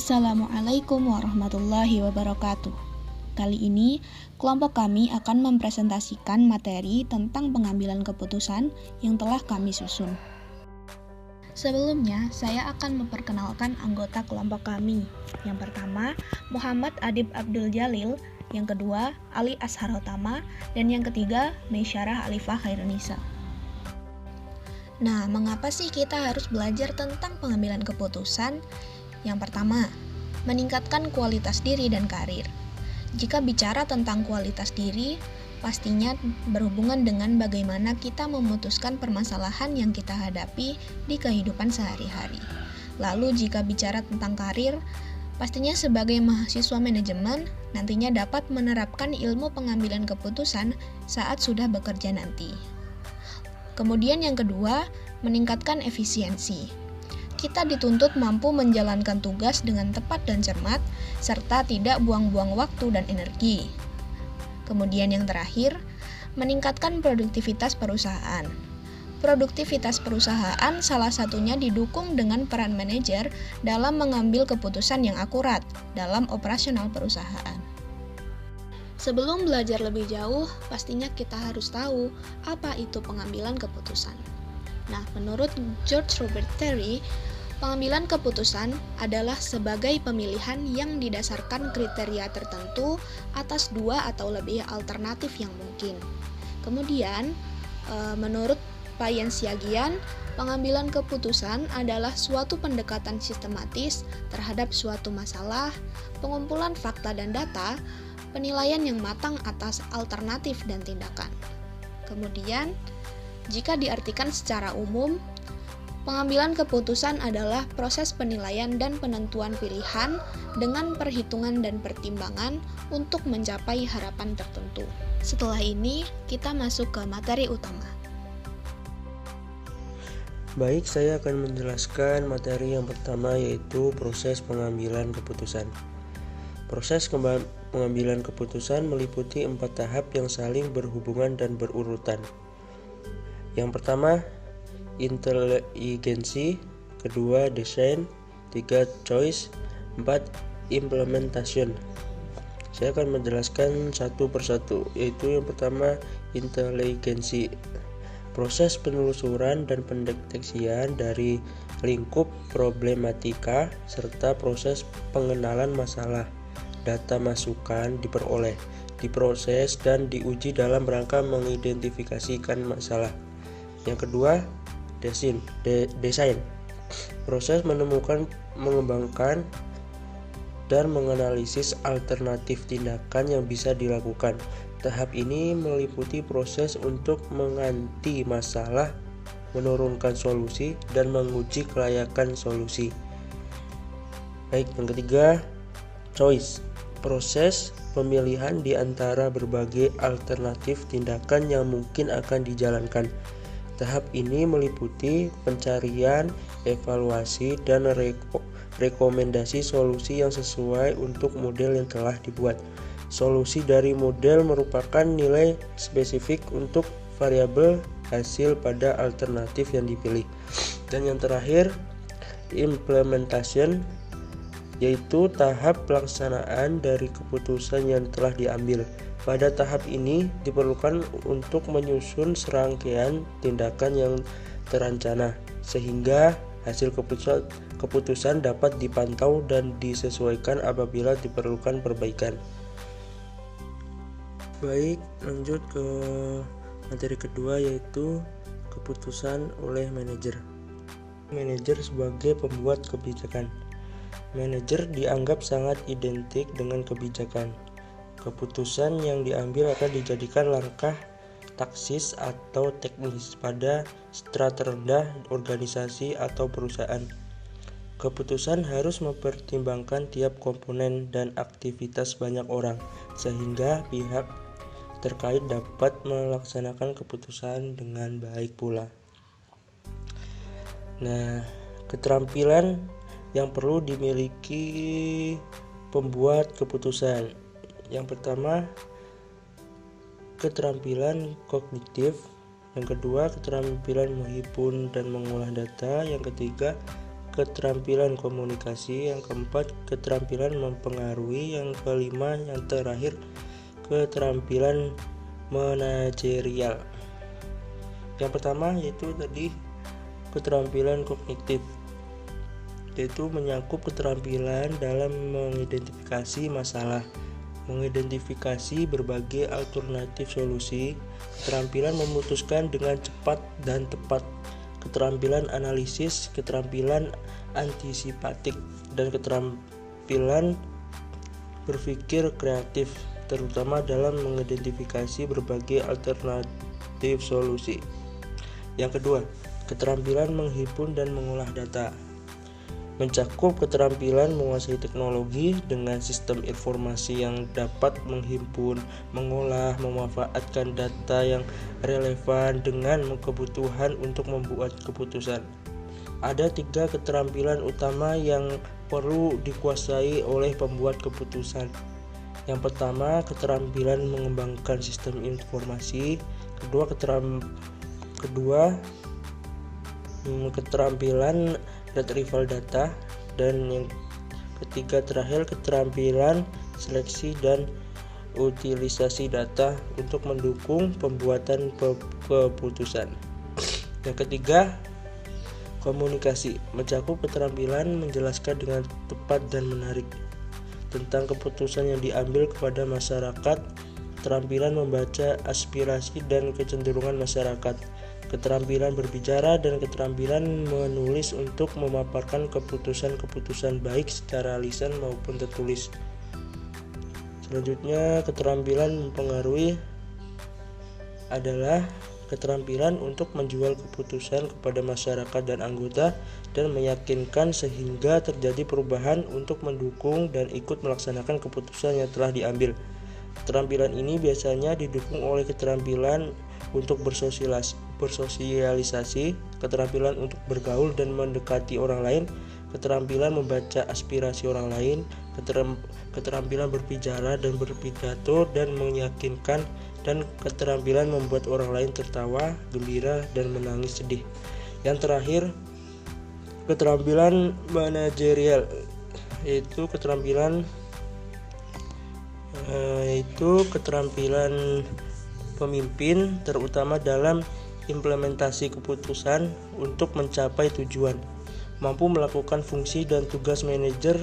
Assalamualaikum warahmatullahi wabarakatuh. Kali ini, kelompok kami akan mempresentasikan materi tentang pengambilan keputusan yang telah kami susun. Sebelumnya, saya akan memperkenalkan anggota kelompok kami. Yang pertama, Muhammad Adib Abdul Jalil. Yang kedua, Ali Ashar Utama. Dan yang ketiga, Meisyarah Alifah Khairunisa. Nah, mengapa sih kita harus belajar tentang pengambilan keputusan? Yang pertama, meningkatkan kualitas diri dan karir. Jika bicara tentang kualitas diri, pastinya berhubungan dengan bagaimana kita memutuskan permasalahan yang kita hadapi di kehidupan sehari-hari. Lalu jika bicara tentang karir, pastinya sebagai mahasiswa manajemen, nantinya dapat menerapkan ilmu pengambilan keputusan saat sudah bekerja nanti. Kemudian yang kedua, meningkatkan efisiensi. Kita dituntut mampu menjalankan tugas dengan tepat dan cermat, serta tidak buang-buang waktu dan energi. Kemudian yang terakhir, meningkatkan produktivitas perusahaan. Produktivitas perusahaan salah satunya didukung dengan peran manajer dalam mengambil keputusan yang akurat dalam operasional perusahaan. Sebelum belajar lebih jauh, pastinya kita harus tahu apa itu pengambilan keputusan. Nah, menurut George Robert Terry, pengambilan keputusan adalah sebagai pemilihan yang didasarkan kriteria tertentu atas dua atau lebih alternatif yang mungkin. Kemudian, menurut Payen Siagian, pengambilan keputusan adalah suatu pendekatan sistematis terhadap suatu masalah, pengumpulan fakta dan data, penilaian yang matang atas alternatif dan tindakan. Kemudian, jika diartikan secara umum, pengambilan keputusan adalah proses penilaian dan penentuan pilihan dengan perhitungan dan pertimbangan untuk mencapai harapan tertentu. Setelah ini, kita masuk ke materi utama. Baik, saya akan menjelaskan materi yang pertama, yaitu proses pengambilan keputusan. Proses pengambilan keputusan meliputi 4 tahap yang saling berhubungan dan berurutan. Yang pertama, inteligensi, kedua, desain, 3, choice, 4, implementation. Saya akan menjelaskan satu persatu, yaitu yang pertama, inteligensi. Proses penelusuran dan pendeteksian dari lingkup problematika serta proses pengenalan masalah. Data masukan diperoleh, diproses, dan diuji dalam rangka mengidentifikasikan masalah. Yang kedua, desain. Proses menemukan, mengembangkan, dan menganalisis alternatif tindakan yang bisa dilakukan. Tahap ini meliputi proses untuk menganti masalah, menurunkan solusi, dan menguji kelayakan solusi. Baik, yang ketiga, choice. Proses pemilihan di antara berbagai alternatif tindakan yang mungkin akan dijalankan. Tahap ini meliputi pencarian, evaluasi, dan rekomendasi solusi yang sesuai untuk model yang telah dibuat. Solusi dari model merupakan nilai spesifik untuk variabel hasil pada alternatif yang dipilih. Dan yang terakhir, implementation, yaitu tahap pelaksanaan dari keputusan yang telah diambil. Pada tahap ini diperlukan untuk menyusun serangkaian tindakan yang terencana, sehingga hasil keputusan dapat dipantau dan disesuaikan apabila diperlukan perbaikan. Baik, lanjut ke materi kedua, yaitu keputusan oleh manajer. Manajer sebagai pembuat kebijakan. Manajer dianggap sangat identik dengan kebijakan. Keputusan yang diambil akan dijadikan langkah taktis atau teknis pada strata rendah organisasi atau perusahaan. Keputusan harus mempertimbangkan tiap komponen dan aktivitas banyak orang, sehingga pihak terkait dapat melaksanakan keputusan dengan baik pula. Nah, keterampilan yang perlu dimiliki pembuat keputusan. Yang pertama, keterampilan kognitif. Yang kedua, keterampilan menghimpun dan mengolah data. Yang ketiga, keterampilan komunikasi, yang keempat keterampilan mempengaruhi, yang kelima yang terakhir keterampilan manajerial. Yang pertama yaitu tadi keterampilan kognitif, yaitu menyangkut keterampilan dalam mengidentifikasi masalah, mengidentifikasi berbagai alternatif solusi, keterampilan memutuskan dengan cepat dan tepat, keterampilan analisis, keterampilan antisipatif, dan keterampilan berpikir kreatif, terutama dalam mengidentifikasi berbagai alternatif solusi. Yang kedua, keterampilan menghimpun dan mengolah data, mencakup keterampilan menguasai teknologi dengan sistem informasi yang dapat menghimpun, mengolah, memanfaatkan data yang relevan dengan kebutuhan untuk membuat keputusan. Ada 3 keterampilan utama yang perlu dikuasai oleh pembuat keputusan. Yang pertama, keterampilan mengembangkan sistem informasi. Kedua, keterampilan retrieval data, dan yang ketiga terakhir keterampilan seleksi dan utilisasi data untuk mendukung pembuatan keputusan. Yang ketiga, komunikasi, mencakup keterampilan menjelaskan dengan tepat dan menarik tentang keputusan yang diambil kepada masyarakat, keterampilan membaca aspirasi dan kecenderungan masyarakat, keterampilan berbicara, dan keterampilan menulis untuk memaparkan keputusan-keputusan baik secara lisan maupun tertulis. Selanjutnya, keterampilan mempengaruhi adalah keterampilan untuk menjual keputusan kepada masyarakat dan anggota dan meyakinkan sehingga terjadi perubahan untuk mendukung dan ikut melaksanakan keputusan yang telah diambil. Keterampilan ini biasanya didukung oleh keterampilan untuk bersosialisasi, keterampilan untuk bergaul dan mendekati orang lain, keterampilan membaca aspirasi orang lain, keterampilan berbicara dan berpidato dan meyakinkan, dan keterampilan membuat orang lain tertawa, gembira, dan menangis sedih. Yang terakhir, keterampilan manajerial, yaitu keterampilan pemimpin, terutama dalam implementasi keputusan untuk mencapai tujuan, mampu melakukan fungsi dan tugas manajer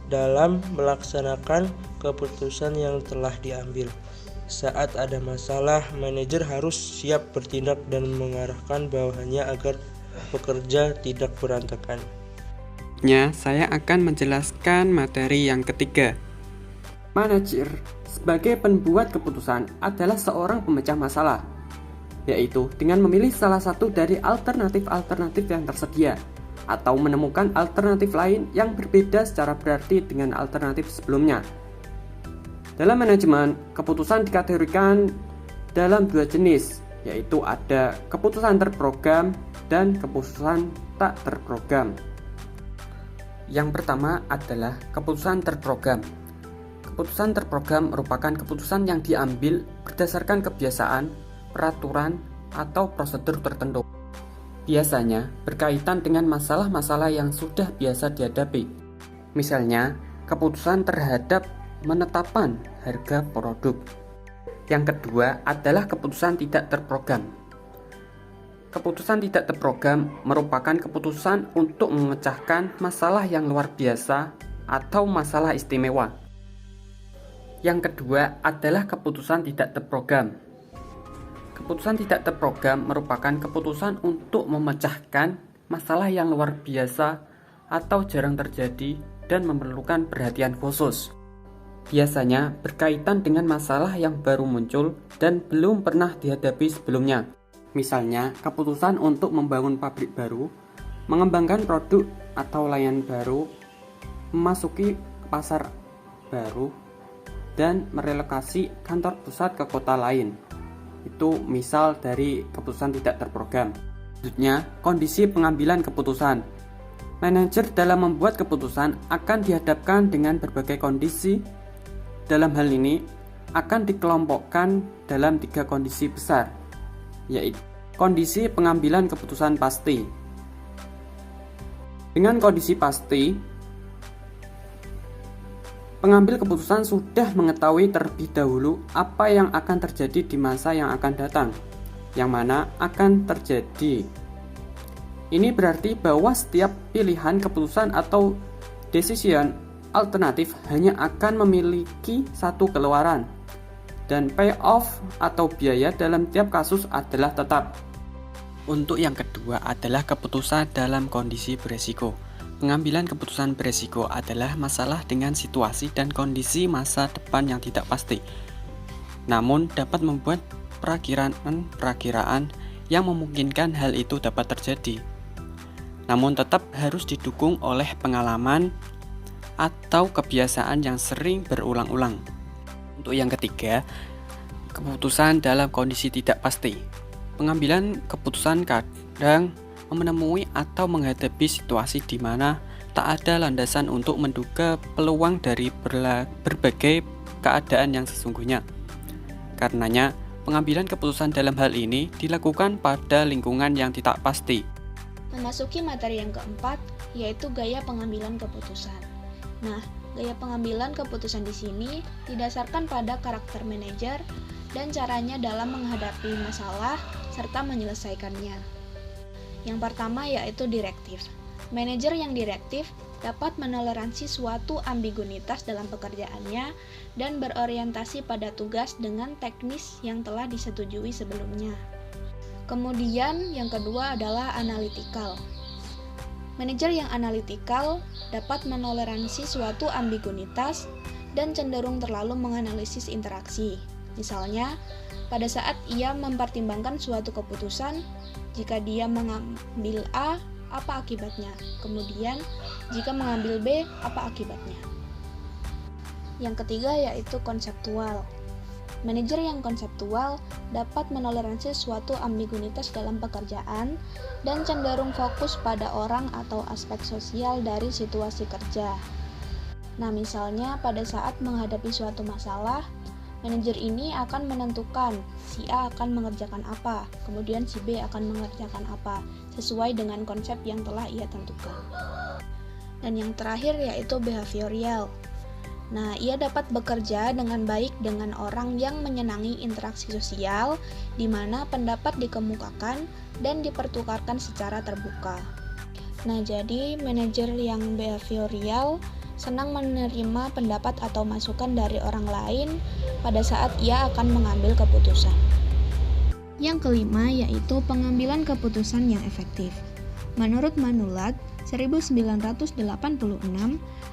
dalam melaksanakan keputusan yang telah diambil. Saat ada masalah, manajer harus siap bertindak dan mengarahkan bawahannya agar bekerja tidak berantakan. Saya akan menjelaskan materi yang ketiga. Manajer sebagai pembuat keputusan adalah seorang pemecah masalah, yaitu dengan memilih salah satu dari alternatif-alternatif yang tersedia atau menemukan alternatif lain yang berbeda secara berarti dengan alternatif sebelumnya. Dalam manajemen, keputusan dikategorikan dalam 2 jenis, yaitu ada keputusan terprogram dan keputusan tak terprogram. Yang pertama adalah keputusan terprogram. Keputusan terprogram merupakan keputusan yang diambil berdasarkan kebiasaan, peraturan, atau prosedur tertentu. Biasanya berkaitan dengan masalah-masalah yang sudah biasa dihadapi. Misalnya, keputusan terhadap menetapkan harga produk. Yang kedua adalah keputusan tidak terprogram. Keputusan tidak terprogram merupakan keputusan untuk memecahkan masalah yang luar biasa atau masalah istimewa. Yang kedua adalah keputusan tidak terprogram. Keputusan tidak terprogram merupakan keputusan untuk memecahkan masalah yang luar biasa atau jarang terjadi dan memerlukan perhatian khusus. Biasanya berkaitan dengan masalah yang baru muncul dan belum pernah dihadapi sebelumnya. Misalnya, keputusan untuk membangun pabrik baru, mengembangkan produk atau layanan baru, memasuki pasar baru, dan merelokasi kantor pusat ke kota lain. Itu misal dari keputusan tidak terprogram. Selanjutnya, kondisi pengambilan keputusan. Manajer dalam membuat keputusan akan dihadapkan dengan berbagai kondisi. Dalam hal ini, akan dikelompokkan dalam 3 kondisi besar, yaitu kondisi pengambilan keputusan pasti, Dengan kondisi pasti, pengambil keputusan sudah mengetahui terlebih dahulu apa yang akan terjadi di masa yang akan datang, yang mana akan terjadi. Ini berarti bahwa setiap pilihan keputusan atau decision alternatif hanya akan memiliki satu keluaran, dan payoff atau biaya dalam tiap kasus adalah tetap. Untuk yang kedua adalah keputusan dalam kondisi beresiko. Pengambilan keputusan beresiko adalah masalah dengan situasi dan kondisi masa depan yang tidak pasti, namun dapat membuat perakiraan yang memungkinkan hal itu dapat terjadi, namun tetap harus didukung oleh pengalaman atau kebiasaan yang sering berulang-ulang. Untuk yang ketiga, keputusan dalam kondisi tidak pasti. Pengambilan keputusan kadang menemui atau menghadapi situasi di mana tak ada landasan untuk menduga peluang dari berbagai keadaan yang sesungguhnya. Karenanya, pengambilan keputusan dalam hal ini dilakukan pada lingkungan yang tidak pasti. Memasuki materi yang keempat, yaitu gaya pengambilan keputusan. Nah, gaya pengambilan keputusan di sini didasarkan pada karakter manajer dan caranya dalam menghadapi masalah serta menyelesaikannya. Yang pertama yaitu direktif. Manajer yang direktif dapat menoleransi suatu ambiguitas dalam pekerjaannya dan berorientasi pada tugas dengan teknis yang telah disetujui sebelumnya. Kemudian yang kedua adalah analytical. Manajer yang analytical dapat menoleransi suatu ambiguitas dan cenderung terlalu menganalisis interaksi. Misalnya, pada saat ia mempertimbangkan suatu keputusan, jika dia mengambil A, apa akibatnya? Kemudian, jika mengambil B, apa akibatnya? Yang ketiga yaitu konseptual. Manajer yang konseptual dapat menoleransi suatu ambiguitas dalam pekerjaan dan cenderung fokus pada orang atau aspek sosial dari situasi kerja. Nah, misalnya pada saat menghadapi suatu masalah, manajer ini akan menentukan si A akan mengerjakan apa, kemudian si B akan mengerjakan apa, sesuai dengan konsep yang telah ia tentukan. Dan yang terakhir yaitu behavioral. Nah, ia dapat bekerja dengan baik dengan orang yang menyenangi interaksi sosial, di mana pendapat dikemukakan dan dipertukarkan secara terbuka. Nah, jadi manajer yang behavioral senang menerima pendapat atau masukan dari orang lain pada saat ia akan mengambil keputusan. Yang kelima yaitu pengambilan keputusan yang efektif. Menurut Manulat 1986,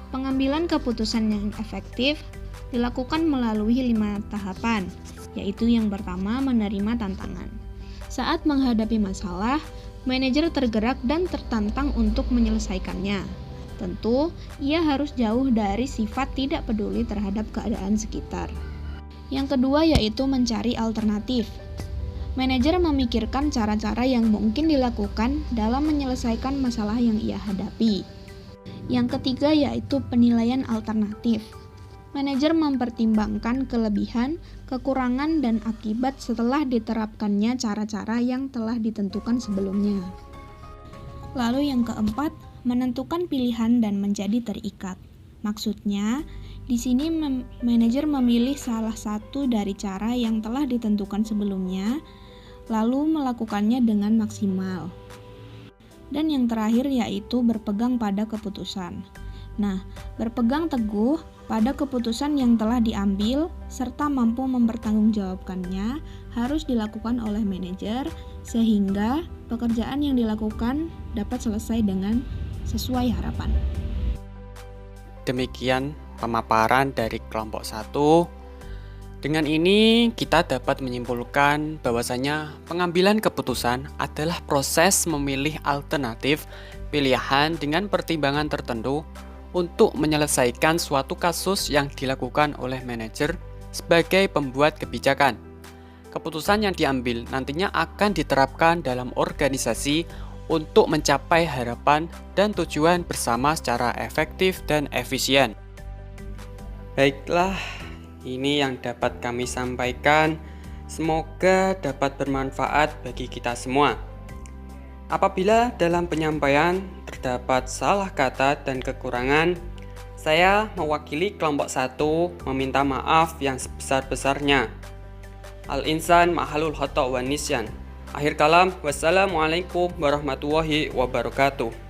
pengambilan keputusan yang efektif dilakukan melalui 5 tahapan, yaitu yang pertama menerima tantangan. Saat menghadapi masalah, manajer tergerak dan tertantang untuk menyelesaikannya. Tentu, ia harus jauh dari sifat tidak peduli terhadap keadaan sekitar. Yang kedua yaitu mencari alternatif. Manajer memikirkan cara-cara yang mungkin dilakukan dalam menyelesaikan masalah yang ia hadapi. Yang ketiga yaitu penilaian alternatif. Manajer mempertimbangkan kelebihan, kekurangan, dan akibat setelah diterapkannya cara-cara yang telah ditentukan sebelumnya. Lalu yang keempat, menentukan pilihan dan menjadi terikat. Maksudnya, di sini manajer memilih salah satu dari cara yang telah ditentukan sebelumnya, lalu melakukannya dengan maksimal. Dan yang terakhir yaitu berpegang pada keputusan. Nah, berpegang teguh pada keputusan yang telah diambil serta mampu mempertanggungjawabkannya harus dilakukan oleh manajer sehingga pekerjaan yang dilakukan dapat selesai dengan sesuai harapan. Demikian pemaparan dari kelompok 1. Dengan ini kita dapat menyimpulkan bahwasanya pengambilan keputusan adalah proses memilih alternatif pilihan dengan pertimbangan tertentu untuk menyelesaikan suatu kasus yang dilakukan oleh manajer sebagai pembuat kebijakan. Keputusan yang diambil nantinya akan diterapkan dalam organisasi untuk mencapai harapan dan tujuan bersama secara efektif dan efisien. Baiklah, ini yang dapat kami sampaikan. Semoga dapat bermanfaat bagi kita semua. Apabila dalam penyampaian terdapat salah kata dan kekurangan, saya mewakili kelompok 1 meminta maaf yang sebesar-besarnya. Al-insan ma'halul khata' wa nisyan. Akhir kalam, wassalamualaikum warahmatullahi wabarakatuh.